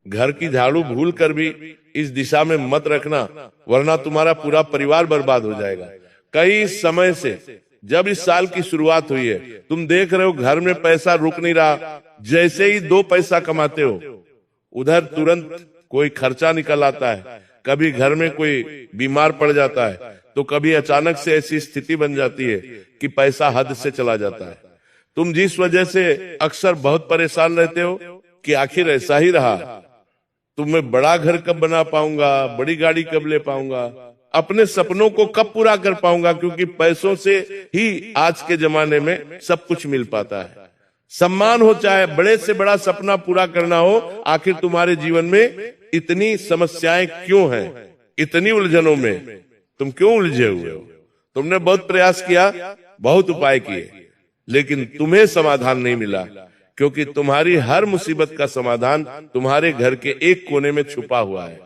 घर की झाड़ू भूल कर भी इस दिशा में मत रखना, वरना तुम्हारा पूरा परिवार बर्बाद हो जाएगा। कई समय से जब इस साल की शुरुआत हुई है, तुम देख रहे हो घर में पैसा रुक नहीं रहा। जैसे ही 2 पैसा कमाते हो, उधर तुरंत कोई खर्चा निकल आता है। कभी घर में कोई बीमार पड़ जाता है, तो कभी अचानक से ऐसी स्थिति बन जाती है कि पैसा हद से चला जाता है। तुम जिस वजह से अक्सर बहुत परेशान रहते हो कि आखिर ऐसा ही रहा, तो मैं बड़ा घर कब बना पाऊंगा, बड़ी गाड़ी कब ले पाऊंगा, अपने सपनों को कब पूरा कर पाऊंगा, क्योंकि पैसों से ही आज के जमाने में सब कुछ मिल पाता है। सम्मान हो, चाहे बड़े से बड़ा सपना पूरा करना हो, आखिर तुम्हारे जीवन में इतनी समस्याएं क्यों हैं, इतनी उलझनों में तुम क्यों उलझे हुए हो? तुमने बहुत प्रयास किया, बहुत उपाय किए, लेकिन तुम्हें समाधान नहीं मिला, क्योंकि तुम्हारी हर मुसीबत का समाधान तुम्हारे घर के एक कोने में छुपा हुआ है।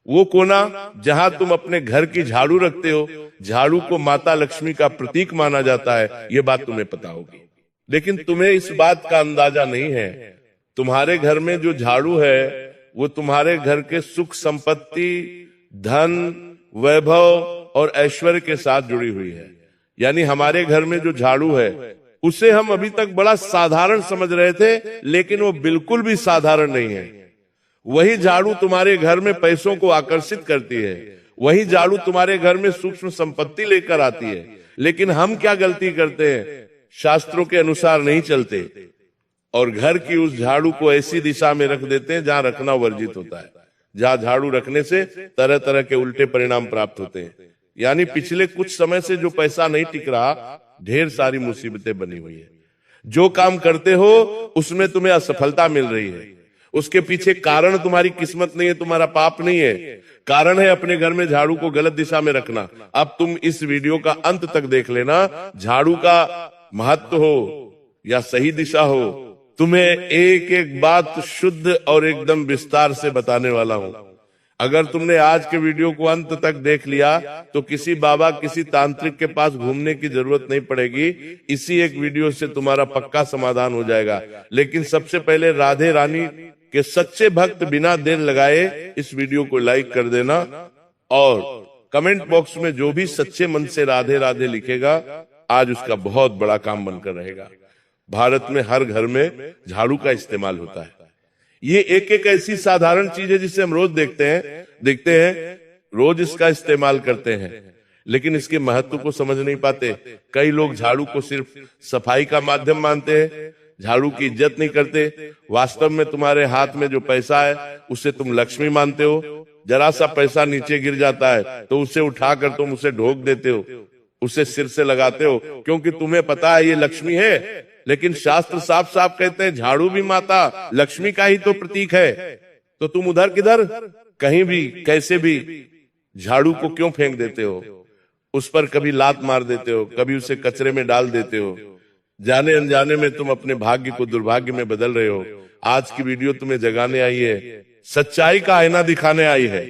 वो कोना जहां तुम अपने घर की झाड़ू रखते हो। झाड़ू को माता लक्ष्मी का प्रतीक माना जाता है, ये बात तुम्हें पता होगी, लेकिन तुम्हें इस बात का अंदाजा नहीं है। तुम्हारे घर में जो झाड़ू है, वो तुम्हारे घर के सुख संपत्ति, धन, वैभव और ऐश्वर्य के साथ जुड़ी हुई है। यानी हमारे घर में जो झाड़ू है, उसे हम अभी तक बड़ा साधारण समझ रहे थे, लेकिन वो बिल्कुल भी साधारण नहीं है। वही झाड़ू तुम्हारे घर में पैसों को आकर्षित करती है, वही झाड़ू तुम्हारे घर में सूक्ष्म संपत्ति लेकर आती है। लेकिन हम क्या गलती करते हैं, शास्त्रों के अनुसार नहीं चलते और घर की उस झाड़ू को ऐसी दिशा में रख देते हैं जहां रखना वर्जित होता है, जहां झाड़ू रखने से तरह तरह के उल्टे परिणाम प्राप्त होते हैं। यानी पिछले कुछ समय से जो पैसा नहीं टिक रहा, ढेर सारी मुसीबतें बनी हुई है। जो काम करते हो उसमें तुम्हें असफलता मिल रही है, उसके पीछे कारण तुम्हारी किस्मत नहीं है, तुम्हारा पाप नहीं है, कारण है अपने घर में झाड़ू को गलत दिशा में रखना। अब तुम इस वीडियो का अंत तक देख लेना, झाड़ू का महत्व हो या सही दिशा हो, तुम्हें एक एक बात शुद्ध और एकदम विस्तार से बताने वाला हूं। अगर तुमने आज के वीडियो को अंत तक देख लिया, तो किसी बाबा, किसी तांत्रिक के पास घूमने की जरूरत नहीं पड़ेगी। इसी एक वीडियो से तुम्हारा पक्का समाधान हो जाएगा। लेकिन सबसे पहले राधे रानी के सच्चे भक्त बिना देर लगाए इस वीडियो को लाइक कर देना, और कमेंट बॉक्स में जो भी सच्चे मन से राधे राधे लिखेगा, आज उसका बहुत बड़ा काम बनकर रहेगा। भारत में हर घर में झाड़ू का इस्तेमाल होता है। ये एक एक ऐसी साधारण चीज है जिसे हम रोज देखते हैं, रोज इसका इस्तेमाल करते हैं, लेकिन इसके महत्व को समझ नहीं पाते। कई लोग झाड़ू को सिर्फ सफाई का माध्यम मानते हैं, झाड़ू की इज्जत नहीं करते। वास्तव में तुम्हारे हाथ में जो पैसा है, उसे तुम लक्ष्मी मानते हो। जरा सा पैसा नीचे गिर जाता है तो उसे उठाकर तुम उसे ढोक देते हो, उसे सिर से लगाते हो, क्योंकि तुम्हें पता है ये लक्ष्मी है। लेकिन शास्त्र साफ साफ कहते हैं झाड़ू भी माता लक्ष्मी का ही तो प्रतीक है। तो तुम उधर किधर, कहीं भी, कैसे भी झाड़ू को क्यों फेंक देते हो? उस पर कभी लात मार देते हो, कभी उसे कचरे में डाल देते हो। जाने अनजाने में तुम अपने भाग्य को दुर्भाग्य में बदल रहे हो। आज की वीडियो तुम्हें जगाने आई है, सच्चाई का आईना दिखाने आई है।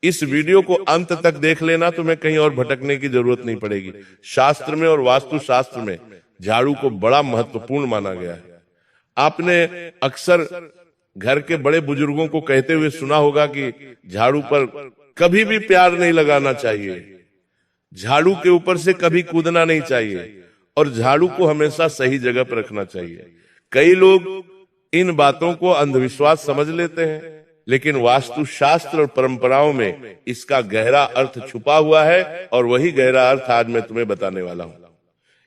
इस वीडियो को अंत तक देख लेना, तुम्हें कहीं और भटकने की जरूरत नहीं पड़ेगी। शास्त्र में और वास्तु शास्त्र में झाड़ू को बड़ा महत्वपूर्ण माना गया है। आपने अक्सर घर के बड़े बुजुर्गों को कहते हुए सुना होगा कि झाड़ू पर कभी भी प्यार नहीं लगाना चाहिए, झाड़ू के ऊपर से कभी कूदना नहीं चाहिए, और झाड़ू को हमेशा सही जगह पर रखना चाहिए। कई लोग इन बातों को अंधविश्वास समझ लेते हैं, लेकिन वास्तु शास्त्र और परंपराओं में इसका गहरा अर्थ छुपा हुआ है, और वही गहरा अर्थ आज मैं तुम्हें बताने वाला हूं।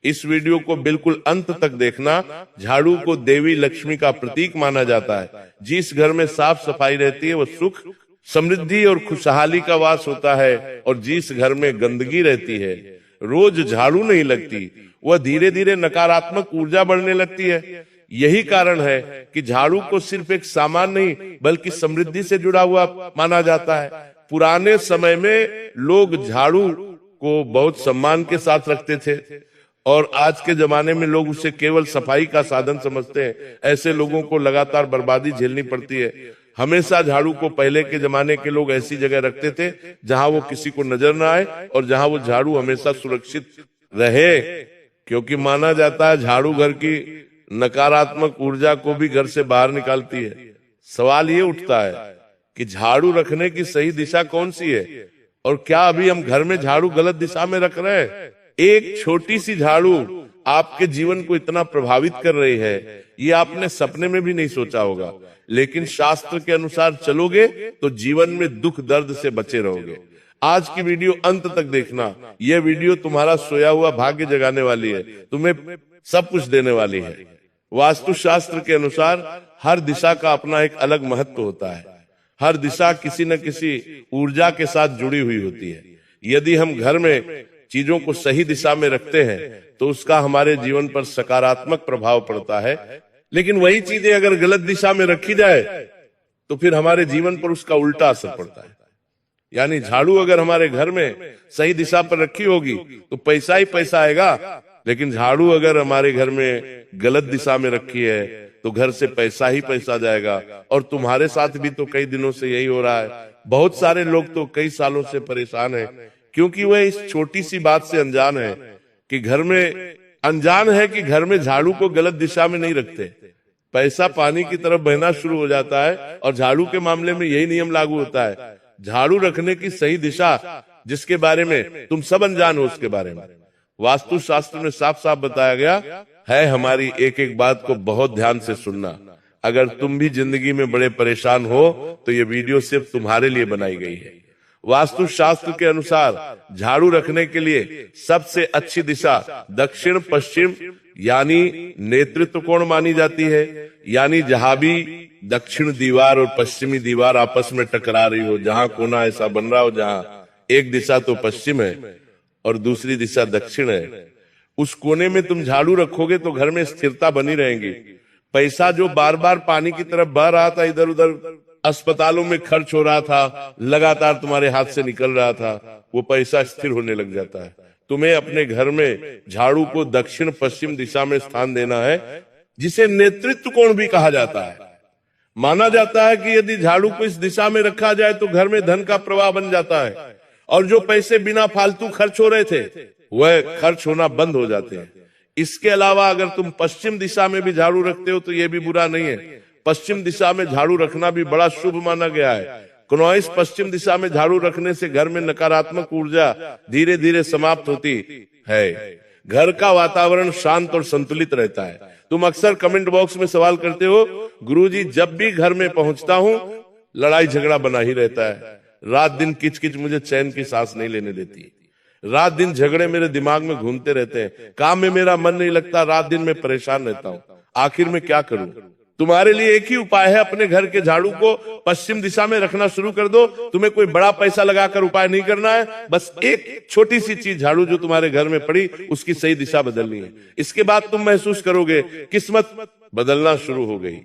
इस वीडियो को बिल्कुल अंत तक देखना। झाड़ू को देवी लक्ष्मी का प्रतीक माना जाता है। जिस घर में साफ सफाई रहती है, वो सुख, समृद्धि और खुशहाली का वास होता है, और जिस घर में गंदगी रहती है, रोज झाड़ू नहीं लगती, वह धीरे धीरे नकारात्मक ऊर्जा बढ़ने लगती है। यही कारण है कि झाड़ू को सिर्फ एक सामान नहीं, बल्कि समृद्धि से जुड़ा हुआ माना जाता है। पुराने समय में लोग झाड़ू को बहुत सम्मान के साथ रखते थे, और आज के जमाने में लोग उसे केवल सफाई का साधन समझते हैं। ऐसे लोगों को लगातार बर्बादी झेलनी पड़ती है। हमेशा झाड़ू को पहले के जमाने के लोग ऐसी जगह रखते थे जहां वो किसी को नजर ना आए, और जहां वो झाड़ू हमेशा सुरक्षित रहे, क्योंकि माना जाता है झाड़ू घर की नकारात्मक ऊर्जा को भी घर से बाहर निकालती है। सवाल ये उठता है कि झाड़ू रखने की सही दिशा कौन सी है, और क्या अभी हम घर में झाड़ू गलत दिशा में रख रहे हैं? एक छोटी सी झाड़ू आपके जीवन को इतना प्रभावित कर रही है, ये आपने सपने में भी नहीं सोचा होगा। लेकिन शास्त्र के अनुसार चलोगे तो जीवन में दुख दर्द से बचे रहोगे। आज की वीडियो अंत तक देखना, यह वीडियो तुम्हारा सोया हुआ भाग्य जगाने वाली है, तुम्हें सब कुछ देने वाली है। वास्तु शास्त्र के अनुसार हर दिशा का अपना एक अलग महत्व होता है। हर दिशा किसी न किसी ऊर्जा के साथ जुड़ी हुई होती है। यदि हम घर में चीजों को सही दिशा में रखते हैं तो उसका हमारे जीवन पर सकारात्मक प्रभाव पड़ता है। लेकिन वही चीजें अगर गलत दिशा में रखी जाए तो फिर हमारे जीवन पर उसका उल्टा असर पड़ता है। यानी झाड़ू अगर हमारे घर में सही दिशा पर रखी होगी तो पैसा ही पैसा आएगा, लेकिन झाड़ू अगर हमारे घर में गलत दिशा में रखी है तो घर से पैसा ही पैसा जाएगा। और तुम्हारे साथ भी तो कई दिनों से यही हो रहा है। बहुत सारे लोग तो कई सालों से परेशान हैं, क्योंकि वह इस छोटी सी बात से अनजान है कि घर में झाड़ू को गलत दिशा में नहीं रखते। पैसा पानी की तरफ बहना शुरू हो जाता है और झाड़ू के मामले में यही नियम लागू होता है। झाड़ू रखने की सही दिशा जिसके बारे में तुम सब अनजान हो, उसके बारे में वास्तु शास्त्र में साफ साफ बताया गया है। हमारी एक एक बात को बहुत ध्यान से सुनना। अगर तुम भी जिंदगी में बड़े परेशान हो तो ये वीडियो सिर्फ तुम्हारे लिए बनाई गई है। वास्तु शास्त्र के अनुसार झाड़ू रखने के लिए सबसे अच्छी दिशा दक्षिण पश्चिम यानी नेतृत्व कोण मानी जाती है। यानी जहां भी दक्षिण दीवार और पश्चिमी दीवार आपस में टकरा रही हो, जहां कोना ऐसा बन रहा हो जहां एक दिशा तो पश्चिम है और दूसरी दिशा दक्षिण है, उस कोने में तुम झाड़ू रखोगे तो घर में स्थिरता बनी रहेगी। पैसा जो बार बार पानी की तरफ बह रहा था, इधर उधर अस्पतालों में खर्च हो रहा था, लगातार तुम्हारे हाथ से निकल रहा था, वो पैसा स्थिर होने लग जाता है। तुम्हें अपने घर में झाड़ू को दक्षिण पश्चिम दिशा में स्थान देना है, जिसे नेतृत्व कोण भी कहा जाता है। माना जाता है कि यदि झाड़ू को इस दिशा में रखा जाए तो घर में धन का प्रवाह बन जाता है और जो पैसे बिना फालतू खर्च हो रहे थे वह खर्च होना बंद हो जाते हैं। इसके अलावा अगर तुम पश्चिम दिशा में भी झाड़ू रखते हो तो यह भी बुरा नहीं है। पश्चिम दिशा में झाड़ू रखना भी बड़ा शुभ माना गया है। क्नौइस पश्चिम दिशा में झाड़ू रखने से घर में नकारात्मक ऊर्जा धीरे धीरे समाप्त होती है। घर का वातावरण शांत और संतुलित रहता है। तुम अक्सर कमेंट बॉक्स में सवाल करते हो, गुरुजी जब भी घर में पहुंचता हूं लड़ाई झगड़ा बना ही रहता है, रात दिन किचकिच मुझे चैन की सांस नहीं लेने देती, रात दिन झगड़े मेरे दिमाग में घूमते रहते हैं, काम में मेरा मन नहीं लगता, रात दिन मैं परेशान रहता हूं, आखिर में क्या करूं? तुम्हारे लिए एक ही उपाय है, अपने घर के झाड़ू को पश्चिम दिशा में रखना शुरू कर दो। तुम्हें कोई बड़ा पैसा लगाकर उपाय नहीं करना है, बस एक छोटी सी चीज झाड़ू जो तुम्हारे घर में पड़ी उसकी सही दिशा बदलनी है। इसके बाद तुम महसूस करोगे किस्मत बदलना शुरू हो गई।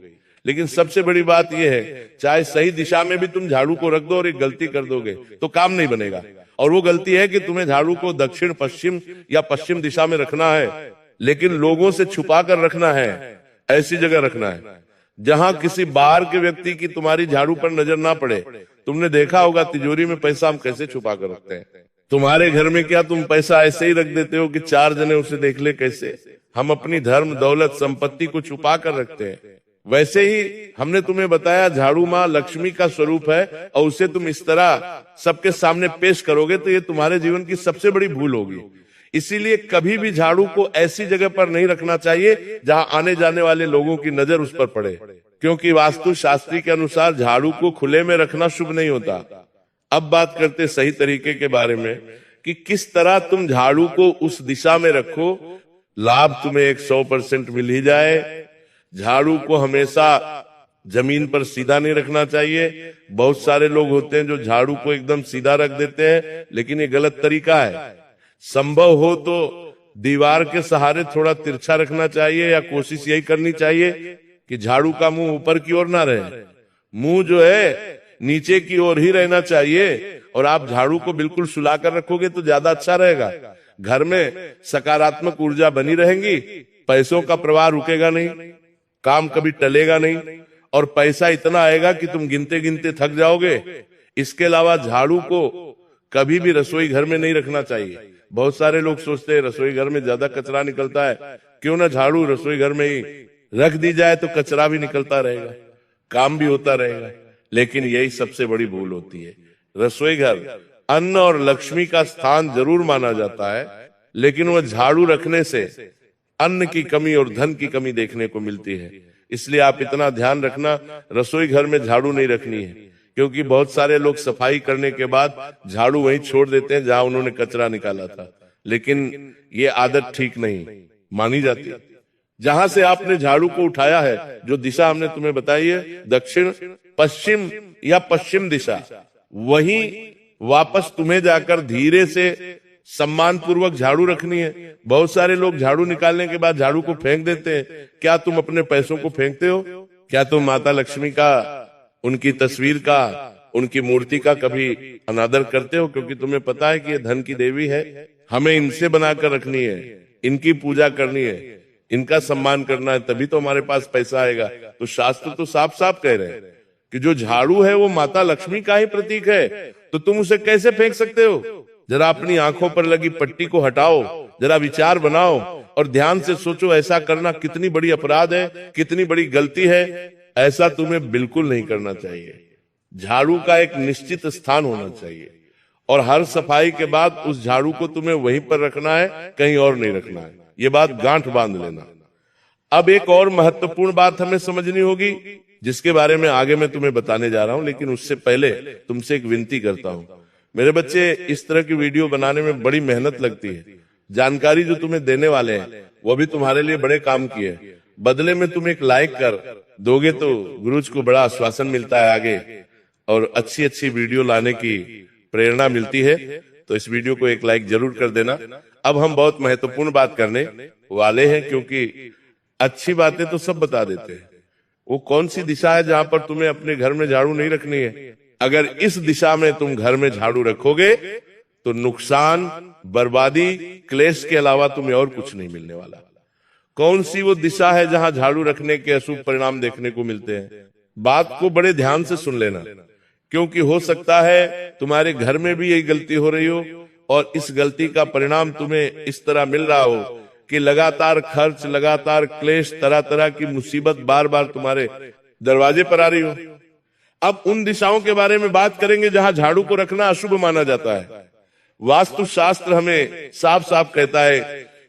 लेकिन सबसे बड़ी बात यह है, चाहे सही दिशा में भी तुम झाड़ू को रख दो और एक गलती कर दोगे तो काम नहीं बनेगा। और वो गलती है कि तुम्हें झाड़ू को दक्षिण पश्चिम या पश्चिम दिशा में रखना है, लेकिन लोगों से छुपा कर रखना है। ऐसी जगह रखना है जहां किसी बाहर के व्यक्ति की तुम्हारी झाड़ू पर नजर ना पड़े। तुमने देखा होगा तिजोरी में पैसा हम कैसे छुपा कर रखते हैं। तुम्हारे घर में क्या तुम पैसा ऐसे ही रख देते हो कि चार जने उसे देख ले? कैसे हम अपनी धर्म दौलत संपत्ति को छुपा कर रखते हैं। वैसे ही हमने तुम्हें बताया झाड़ू माँ लक्ष्मी का स्वरूप है और उसे तुम इस तरह सबके सामने पेश करोगे तो ये तुम्हारे जीवन की सबसे बड़ी भूल होगी। इसीलिए कभी भी झाड़ू को ऐसी जगह पर नहीं रखना चाहिए जहां आने जाने वाले लोगों की नजर उस पर पड़े, क्योंकि वास्तु शास्त्री के अनुसार झाड़ू को खुले में रखना शुभ नहीं होता। अब बात करते सही तरीके के बारे में कि किस तरह तुम झाड़ू को उस दिशा में रखो लाभ तुम्हें 100% मिल ही जाए। झाड़ू को हमेशा जमीन पर सीधा नहीं रखना चाहिए। बहुत सारे लोग होते हैं जो झाड़ू को एकदम सीधा रख देते हैं, लेकिन ये गलत तरीका है। संभव हो तो दीवार के सहारे थोड़ा तिरछा रखना चाहिए, या कोशिश यही करनी चाहिए कि झाड़ू का मुंह ऊपर की ओर ना रहे, मुंह जो है नीचे की ओर ही रहना चाहिए। और आप झाड़ू को बिल्कुल सुलाकर रखोगे तो ज्यादा अच्छा रहेगा। घर में सकारात्मक ऊर्जा बनी रहेगी, पैसों का प्रवाह रुकेगा नहीं, काम कभी टलेगा नहीं और पैसा इतना आएगा कि तुम गिनते गिनते थक जाओगे। इसके अलावा झाड़ू को कभी भी रसोई घर में नहीं रखना चाहिए। बहुत सारे लोग सोचते हैं रसोई घर में ज्यादा कचरा निकलता है, क्यों ना झाड़ू रसोई घर में ही रख दी जाए तो कचरा भी निकलता रहेगा। काम भी होता रहेगा। लेकिन यही सबसे बड़ी भूल होती है। रसोई घर अन्न और लक्ष्मी का स्थान जरूर माना जाता है, लेकिन वह झाड़ू रखने से अन्न की कमी और धन की कमी देखने को मिलती है। इसलिए आप इतना ध्यान रखना, रसोई घर में झाड़ू नहीं रखनी है, क्योंकि बहुत सारे लोग सफाई करने के बाद झाड़ू वहीं छोड़ देते हैं जहां उन्होंने कचरा निकाला था। लेकिन ये आदत ठीक नहीं मानी जाती। जहां से आपने झाड़ू को उठाया है, जो दिशा हमने तुम्हें बताई है, दक्षिण, पश्चिम या पश्चिम दिशा, वहीं वापस तुम्हें जाकर धीरे से सम्मान पूर्वक झाड़ू रखनी है। बहुत सारे लोग झाड़ू निकालने के बाद झाड़ू को फेंक देते हैं। क्या तुम अपने पैसों को फेंकते हो? क्या तुम माता लक्ष्मी का, उनकी तस्वीर का, उनकी मूर्ति का कभी अनादर करते हो? क्योंकि तुम्हें पता है कि ये धन की देवी है, हमें इनसे बनाकर रखनी है, इनकी पूजा करनी है, इनका सम्मान करना है, तभी तो हमारे पास पैसा आएगा। तो शास्त्र तो साफ साफ कह रहे हैं कि जो झाड़ू है वो माता लक्ष्मी का ही प्रतीक है, तो तुम उसे कैसे फेंक सकते हो? जरा अपनी आंखों पर लगी पट्टी को हटाओ, जरा विचार बनाओ और ध्यान से सोचो, ऐसा करना कितनी बड़ी अपराध है, कितनी बड़ी गलती है। ऐसा तुम्हें बिल्कुल नहीं करना चाहिए। झाड़ू का एक निश्चित स्थान होना चाहिए और हर सफाई के बाद उस झाड़ू को तुम्हें वहीं पर रखना है, कहीं और नहीं रखना है। ये बात गांठ बांध लेना। अब एक और महत्वपूर्ण बात हमें समझनी होगी, जिसके बारे में आगे मैं तुम्हें बताने जा रहा हूं, लेकिन उससे पहले तुमसे एक विनती करता हूं। मेरे बच्चे, इस तरह की वीडियो बनाने में बड़ी मेहनत लगती है। जानकारी जो तुम्हें देने वाले हैं वो भी तुम्हारे लिए बड़े काम की है। बदले में तुम एक लाइक कर दोगे तो गुरुज को बड़ा आश्वासन मिलता है आगे, और अच्छी अच्छी वीडियो लाने की प्रेरणा मिलती है। तो इस वीडियो को एक लाइक जरूर कर देना। अब हम बहुत महत्वपूर्ण बात करने वाले हैं, क्योंकि अच्छी बातें तो सब बता देते हैं। वो कौन सी दिशा है जहां पर तुम्हें अपने घर में झाड़ू नहीं रखनी है? अगर इस दिशा में तुम घर में झाड़ू रखोगे तो नुकसान, बर्बादी, क्लेश के अलावा तुम्हें और कुछ नहीं मिलने वाला। कौन सी वो दिशा है जहां झाड़ू रखने के अशुभ परिणाम देखने को मिलते हैं? बात को बड़े ध्यान से सुन लेना, क्योंकि हो सकता है तुम्हारे घर में भी यही गलती हो रही हो और इस गलती का परिणाम तुम्हें इस तरह मिल रहा हो कि लगातार खर्च, लगातार क्लेश, तरह तरह की मुसीबत बार बार तुम्हारे दरवाजे पर आ रही हो। अब उन दिशाओं के बारे में बात करेंगे जहां झाड़ू को रखना अशुभ माना जाता है। वास्तु शास्त्र हमें साफ साफ कहता है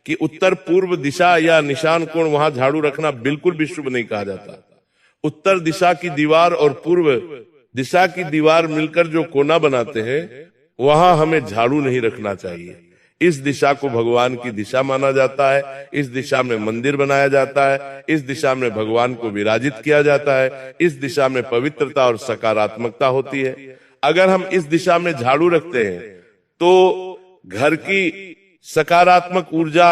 कि उत्तर पूर्व दिशा या निशान कोण, वहां झाड़ू रखना बिल्कुल भी शुभ नहीं कहा जाता। उत्तर दिशा की दीवार और पूर्व दिशा की दीवार मिलकर जो कोना बनाते हैं, वहां हमें झाड़ू नहीं रखना चाहिए। इस दिशा को भगवान की दिशा माना जाता है। इस दिशा में मंदिर बनाया जाता है। इस दिशा में भगवान को विराजित किया जाता है। इस दिशा में पवित्रता और सकारात्मकता होती है। अगर हम इस दिशा में झाड़ू रखते हैं तो घर की सकारात्मक ऊर्जा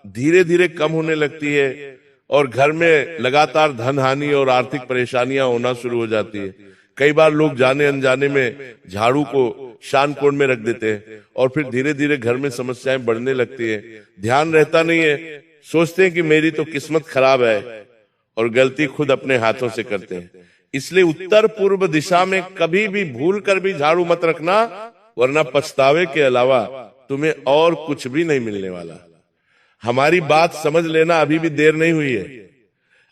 धीरे धीरे कम होने लगती है और घर में लगातार धन हानि और आर्थिक परेशानियां होना शुरू हो जाती है। कई बार लोग जाने अनजाने में झाड़ू को शान कोण में रख देते हैं और फिर धीरे धीरे घर में समस्याएं बढ़ने लगती है। ध्यान रहता नहीं है, सोचते हैं कि मेरी तो किस्मत खराब है और गलती खुद अपने हाथों से करते हैं। इसलिए उत्तर पूर्व दिशा में कभी भी भूल कर भी झाड़ू मत रखना, वरना पछतावे के अलावा तुम्हें और कुछ भी नहीं मिलने वाला। हमारी बात समझ लेना, अभी भी देर नहीं हुई है।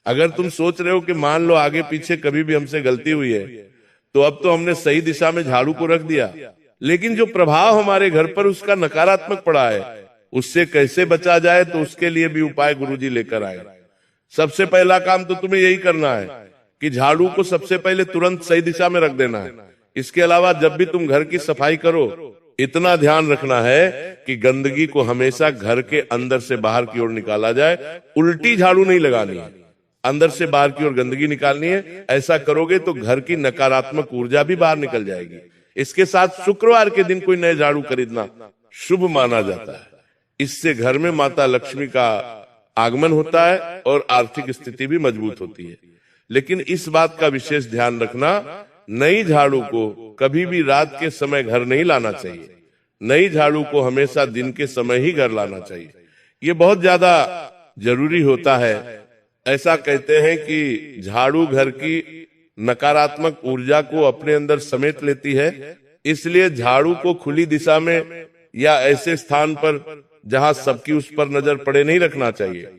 अगर तुम सोच रहे हो कि मान लो आगे पीछे कभी भी हमसे गलती हुई है तो अब तो हमने सही दिशा में झाड़ू को रख दिया, लेकिन जो प्रभाव हमारे घर पर उसका नकारात्मक पड़ा है, उससे कैसे बचा जाए, तो उसके लिए भी उपाय गुरुजी लेकर आए। सबसे पहला काम तो तुम्हें यही करना है कि झाड़ू को सबसे पहले तुरंत सही दिशा में रख देना है। इसके अलावा जब भी तुम घर की सफाई करो, इतना ध्यान रखना है कि गंदगी को हमेशा घर के अंदर से बाहर की ओर निकाला जाए। उल्टी झाड़ू नहीं लगानी है, अंदर से बाहर की ओर गंदगी निकालनी है। ऐसा करोगे तो घर की नकारात्मक ऊर्जा भी बाहर निकल जाएगी। इसके साथ शुक्रवार के दिन कोई नए झाड़ू खरीदना शुभ माना जाता है। इससे घर में माता लक्ष्मी का आगमन होता है और आर्थिक स्थिति भी मजबूत होती है। लेकिन इस बात का विशेष ध्यान रखना, नई झाड़ू को कभी भी रात के समय घर नहीं लाना चाहिए। नई झाड़ू को हमेशा दिन के समय ही घर लाना चाहिए। ये बहुत ज्यादा जरूरी होता है। ऐसा कहते हैं कि झाड़ू घर की नकारात्मक ऊर्जा को अपने अंदर समेट लेती है। इसलिए झाड़ू को खुली दिशा में या ऐसे स्थान पर जहां सबकी उस पर नजर पड़े नहीं रखना चाहिए।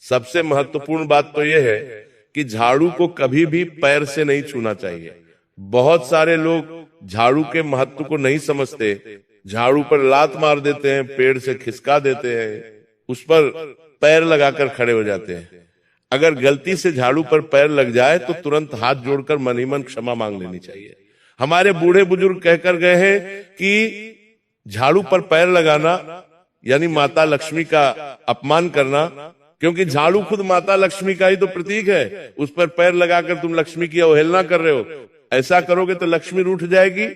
सबसे महत्वपूर्ण बात तो यह है कि झाड़ू को कभी भी पैर से नहीं छूना चाहिए। बहुत सारे लोग झाड़ू के महत्व को नहीं समझते, झाड़ू पर लात मार देते हैं, पेड़ से खिसका देते हैं, उस पर पैर लगाकर खड़े हो जाते हैं। अगर गलती से झाड़ू पर पैर लग जाए तो तुरंत हाथ जोड़कर मन ही मन क्षमा मांग लेनी चाहिए। हमारे बूढ़े बुजुर्ग कहकर गए हैं कि झाड़ू पर पैर लगाना यानी माता लक्ष्मी का अपमान करना, क्योंकि झाड़ू खुद माता लक्ष्मी का ही तो प्रतीक है। उस पर पैर लगाकर तुम लक्ष्मी की अवहेलना कर रहे हो। ऐसा करोगे तो लक्ष्मी रूठ जाएगी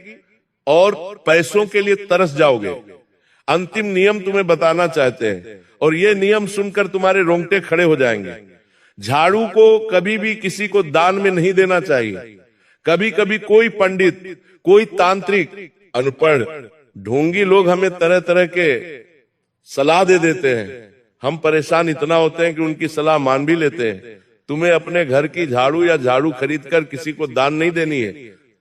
और पैसों के लिए तरस जाओगे। अंतिम नियम तुम्हें बताना चाहते हैं और ये नियम सुनकर तुम्हारे रोंगटे खड़े हो जाएंगे। झाड़ू को कभी भी किसी को दान में नहीं देना चाहिए। कभी कभी कोई पंडित, कोई तांत्रिक, अनपढ़ ढोंगी लोग हमें तरह तरह के सलाह दे देते हैं। हम परेशान इतना होते हैं कि उनकी सलाह मान भी लेते हैं। तुम्हें अपने घर की झाड़ू या झाड़ू खरीदकर किसी को दान नहीं देनी है।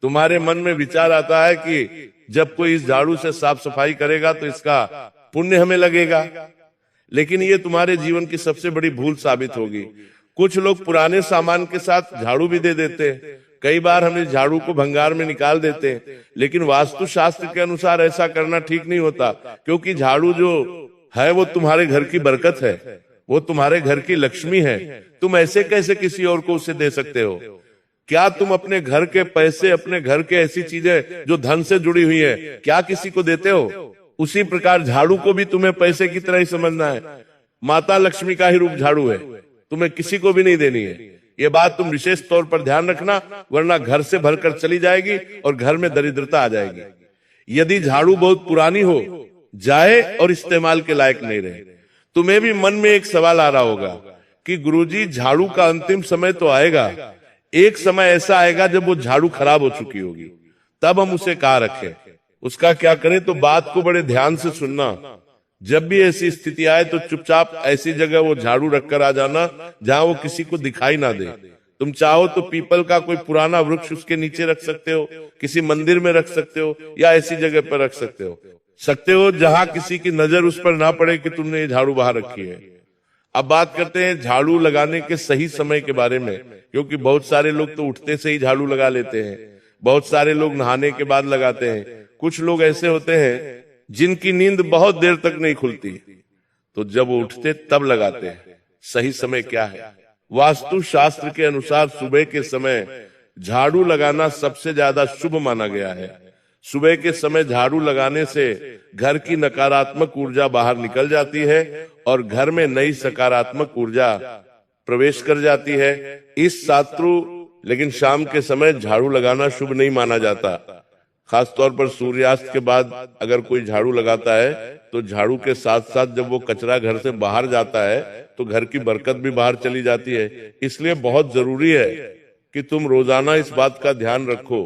तुम्हारे मन में विचार आता है कि जब कोई इस झाड़ू से साफ सफाई करेगा तो इसका पुण्य हमें लगेगा, लेकिन ये तुम्हारे जीवन की सबसे बड़ी भूल साबित होगी। कुछ लोग पुराने सामान के साथ झाड़ू भी दे देते हैं। कई बार हम इस झाड़ू को भंगार में निकाल देते हैं, लेकिन वास्तु शास्त्र के अनुसार ऐसा करना ठीक नहीं होता, क्योंकि झाड़ू जो है वो तुम्हारे घर की बरकत है, वो तुम्हारे घर की लक्ष्मी है। तुम ऐसे कैसे किसी और को उसे दे सकते हो? क्या तुम अपने घर के पैसे, अपने घर के ऐसी चीजें जो धन से जुड़ी हुई है, क्या किसी को देते हो? उसी प्रकार झाड़ू को भी तुम्हें पैसे की तरह ही समझना है। माता लक्ष्मी का ही रूप झाड़ू है, तुम्हें किसी को भी नहीं देनी है। ये बात तुम विशेष तौर पर ध्यान रखना, वरना घर से भरकर चली जाएगी और घर में दरिद्रता आ जाएगी। यदि झाड़ू बहुत पुरानी हो जाए और इस्तेमाल के लायक नहीं रहे, तुम्हें भी मन में एक सवाल आ रहा होगा कि गुरुजी झाड़ू का अंतिम समय तो आएगा, एक समय ऐसा आएगा जब वो झाड़ू खराब हो चुकी होगी, तब हम उसे कहाँ रखें, उसका क्या करें? तो बात को बड़े ध्यान से सुनना। जब भी ऐसी स्थिति आए तो चुपचाप ऐसी जगह वो झाड़ू रखकर आ जाना जहां वो किसी को दिखाई ना दे। तुम चाहो तो पीपल का कोई पुराना वृक्ष उसके नीचे रख सकते हो, किसी मंदिर में रख सकते हो, या ऐसी जगह पर रख सकते हो जहां किसी की नजर उस पर ना पड़े कि तुमने ये झाड़ू बाहर रखी है। अब बात करते हैं झाड़ू लगाने के सही समय के बारे में, क्योंकि बहुत सारे लोग तो उठते से ही झाड़ू लगा लेते हैं, बहुत सारे लोग नहाने के बाद लगाते हैं, कुछ लोग ऐसे होते हैं जिनकी नींद बहुत देर तक नहीं खुलती, तो जब वो उठते तब लगाते हैं। सही समय क्या है? वास्तु शास्त्र के अनुसार सुबह के समय झाड़ू लगाना सबसे ज्यादा शुभ माना गया है। सुबह के समय झाड़ू लगाने से घर की नकारात्मक ऊर्जा बाहर निकल जाती है और घर में नई सकारात्मक ऊर्जा प्रवेश कर जाती है। इस शास्त्रु लेकिन शाम के समय झाड़ू लगाना शुभ नहीं माना जाता। खासतौर पर सूर्यास्त के बाद अगर कोई झाड़ू लगाता है तो झाड़ू के साथ साथ जब वो कचरा घर से बाहर जाता है तो घर की बरकत भी बाहर चली जाती है। इसलिए बहुत जरूरी है कि तुम रोजाना इस बात का ध्यान रखो।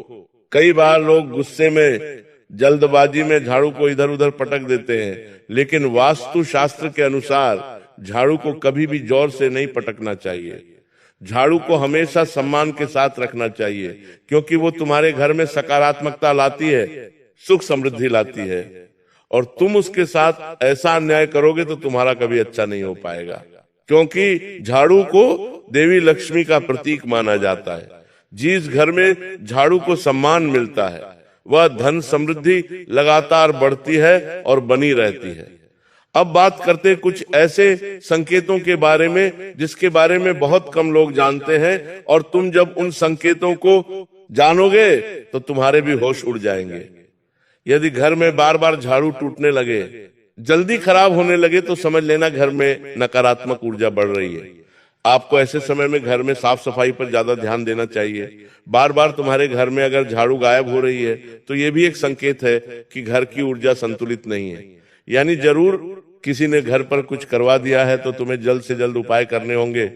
कई बार लोग गुस्से में, जल्दबाजी में झाड़ू को इधर उधर पटक देते हैं, लेकिन वास्तु शास्त्र के अनुसार झाड़ू को कभी भी जोर से नहीं पटकना चाहिए। झाड़ू को हमेशा सम्मान के साथ रखना चाहिए, क्योंकि वो तुम्हारे घर में सकारात्मकता लाती है, सुख समृद्धि लाती है, और तुम उसके साथ ऐसा अन्याय करोगे तो तुम्हारा कभी अच्छा नहीं हो पाएगा, क्योंकि झाड़ू को देवी लक्ष्मी का प्रतीक माना जाता है। जिस घर में झाड़ू को सम्मान मिलता है वह धन समृद्धि लगातार बढ़ती है और बनी रहती है। अब बात करते कुछ ऐसे संकेतों के बारे में जिसके बारे में बहुत कम लोग जानते हैं, और तुम जब उन संकेतों को जानोगे तो तुम्हारे भी होश उड़ जाएंगे। यदि घर में बार बार झाड़ू टूटने लगे, जल्दी खराब होने लगे, तो समझ लेना घर में नकारात्मक ऊर्जा बढ़ रही है। आपको ऐसे समय में घर में साफ सफाई पर ज्यादा ध्यान देना चाहिए। बार बार तुम्हारे घर में अगर झाड़ू गायब हो रही है तो ये भी एक संकेत है कि घर की ऊर्जा संतुलित नहीं है, यानी जरूर किसी ने घर पर कुछ करवा दिया है, तो तुम्हें जल्द से जल्द उपाय करने होंगे।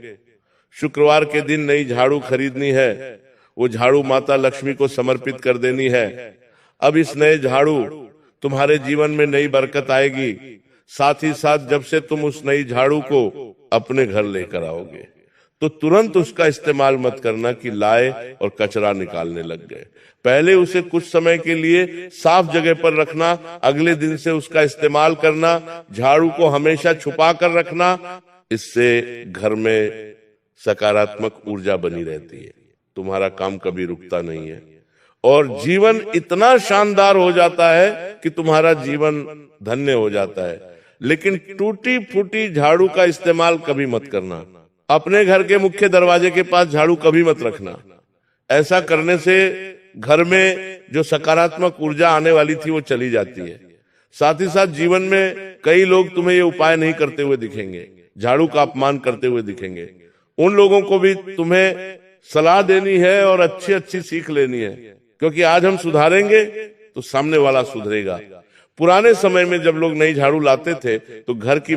शुक्रवार के दिन नई झाड़ू खरीदनी है, वो झाड़ू माता लक्ष्मी को समर्पित कर देनी है। अब इस नए झाड़ू तुम्हारे जीवन में नई बरकत आएगी। साथ ही साथ जब से तुम उस नई झाड़ू को अपने घर लेकर आओगे तो तुरंत उसका इस्तेमाल मत करना कि लाए और कचरा निकालने लग गए। पहले उसे कुछ समय के लिए साफ जगह पर रखना, अगले दिन से उसका इस्तेमाल करना। झाड़ू को हमेशा छुपा कर रखना, इससे घर में सकारात्मक ऊर्जा बनी रहती है, तुम्हारा काम कभी रुकता नहीं है और जीवन इतना शानदार हो जाता है कि तुम्हारा जीवन धन्य हो जाता है। लेकिन टूटी फूटी झाड़ू का इस्तेमाल कभी मत करना। अपने घर के मुख्य दरवाजे के पास झाड़ू कभी मत रखना। ऐसा करने से घर में जो सकारात्मक ऊर्जा आने वाली थी वो चली जाती है। साथ ही साथ जीवन में कई लोग तुम्हें ये उपाय नहीं करते हुए दिखेंगे, झाड़ू का अपमान करते हुए दिखेंगे। उन लोगों को भी तुम्हें सलाह देनी है और अच्छी अच्छी सीख लेनी है, क्योंकि आज हम सुधारेंगे तो सामने वाला सुधरेगा। पुराने समय में जब लोग नई झाड़ू लाते थे तो घर की